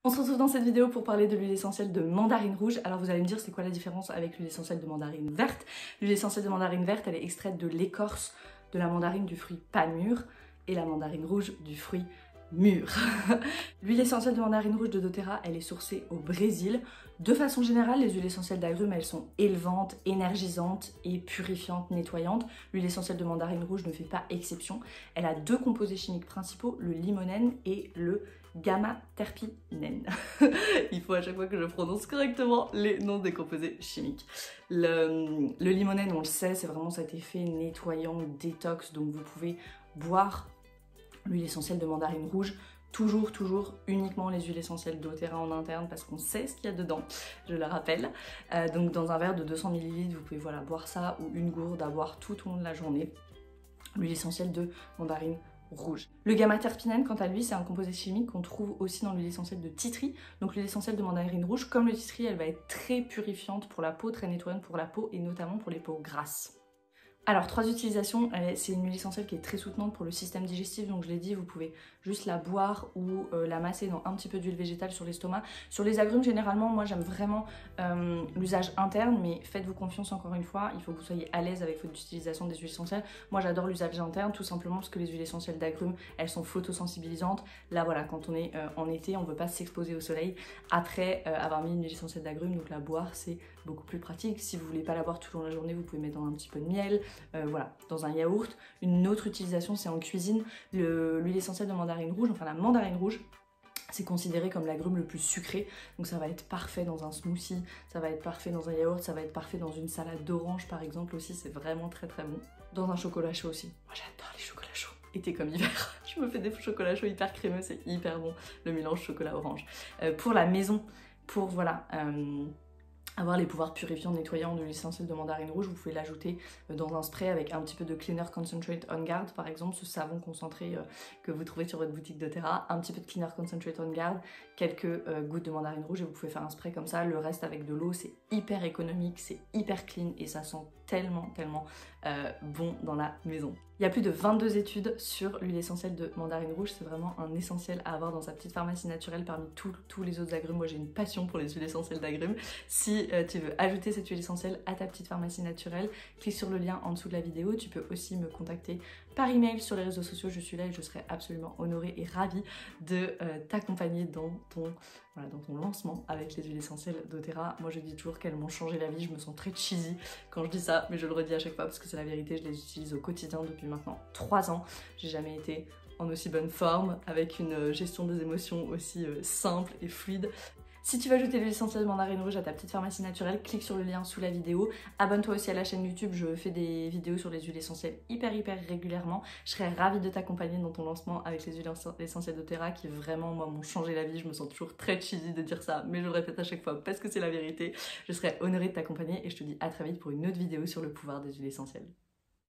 On se retrouve dans cette vidéo pour parler de l'huile essentielle de mandarine rouge. Alors vous allez me dire c'est quoi la différence avec l'huile essentielle de mandarine verte. L'huile essentielle de mandarine verte elle est extraite de l'écorce de la mandarine du fruit pas mûr et la mandarine rouge du fruit mûr. L'huile essentielle de mandarine rouge de doTERRA elle est sourcée au Brésil. De façon générale les huiles essentielles d'agrumes elles sont élevantes, énergisantes et purifiantes, nettoyantes. L'huile essentielle de mandarine rouge ne fait pas exception. Elle a deux composés chimiques principaux, le limonène et le gamma-terpinène. Il faut à chaque fois que je prononce correctement les noms des composés chimiques. Le limonène, on le sait, c'est vraiment cet effet nettoyant, détox, donc vous pouvez boire l'huile essentielle de mandarine rouge, toujours uniquement les huiles essentielles doTERRA en interne parce qu'on sait ce qu'il y a dedans, je le rappelle. Donc dans un verre de 200 ml, vous pouvez voilà, boire ça ou une gourde à boire tout au long de la journée. L'huile essentielle de mandarine rouge. Le gamma-terpinène, quant à lui, c'est un composé chimique qu'on trouve aussi dans l'huile essentielle de titri. Donc l'huile essentielle de mandarine rouge, comme le titri, elle va être très purifiante pour la peau, très nettoyante pour la peau et notamment pour les peaux grasses. Alors, 3 utilisations, c'est une huile essentielle qui est très soutenante pour le système digestif, donc je l'ai dit, vous pouvez juste la boire ou la masser dans un petit peu d'huile végétale sur l'estomac. Sur les agrumes, généralement, moi j'aime vraiment l'usage interne, mais faites-vous confiance encore une fois, il faut que vous soyez à l'aise avec votre utilisation des huiles essentielles. Moi j'adore l'usage interne, tout simplement parce que les huiles essentielles d'agrumes, elles sont photosensibilisantes. Là voilà, quand on est en été, on ne veut pas s'exposer au soleil après avoir mis une huile essentielle d'agrumes, donc la boire c'est beaucoup plus pratique. Si vous voulez pas la boire tout au long de la journée, vous pouvez mettre dans un petit peu de miel. Voilà, dans un yaourt. Une autre utilisation, c'est en cuisine. L'huile essentielle de mandarine rouge, enfin la mandarine rouge, c'est considéré comme l'agrume le plus sucré. Donc ça va être parfait dans un smoothie, ça va être parfait dans un yaourt, ça va être parfait dans une salade d'orange par exemple aussi. C'est vraiment très bon. Dans un chocolat chaud aussi. Moi j'adore les chocolats chauds. Été comme hiver. Je me fais des chocolats chauds hyper crémeux, c'est hyper bon. Le mélange chocolat-orange. Pour la maison, pour voilà... avoir les pouvoirs purifiants, nettoyants de l'huile essentielle de mandarine rouge, vous pouvez l'ajouter dans un spray avec un petit peu de Cleaner Concentrate On Guard, par exemple, ce savon concentré que vous trouvez sur votre boutique doTERRA, un petit peu de Cleaner Concentrate On Guard, quelques gouttes de mandarine rouge et vous pouvez faire un spray comme ça, le reste avec de l'eau, c'est hyper économique, c'est hyper clean et ça sent tellement bon dans la maison. Il y a plus de 22 études sur l'huile essentielle de mandarine rouge, c'est vraiment un essentiel à avoir dans sa petite pharmacie naturelle parmi tous les autres agrumes. Moi j'ai une passion pour les huiles essentielles d'agrumes. Si tu veux ajouter cette huile essentielle à ta petite pharmacie naturelle, clique sur le lien en dessous de la vidéo. Tu peux aussi me contacter par email sur les réseaux sociaux, je suis là et je serai absolument honorée et ravie de t'accompagner dans ton lancement avec les huiles essentielles doTERRA. Moi je dis toujours qu'elles m'ont changé la vie, je me sens très cheesy quand je dis ça, mais je le redis à chaque fois parce que c'est la vérité, je les utilise au quotidien depuis maintenant 3 ans. J'ai jamais été en aussi bonne forme, avec une gestion des émotions aussi simple et fluide. Si tu veux ajouter l'huile essentielle de mandarine rouge à ta petite pharmacie naturelle, clique sur le lien sous la vidéo. Abonne-toi aussi à la chaîne YouTube, je fais des vidéos sur les huiles essentielles hyper régulièrement. Je serais ravie de t'accompagner dans ton lancement avec les huiles essentielles doTERRA qui vraiment moi m'ont changé la vie. Je me sens toujours très cheesy de dire ça, mais je le répète à chaque fois parce que c'est la vérité. Je serais honorée de t'accompagner et je te dis à très vite pour une autre vidéo sur le pouvoir des huiles essentielles.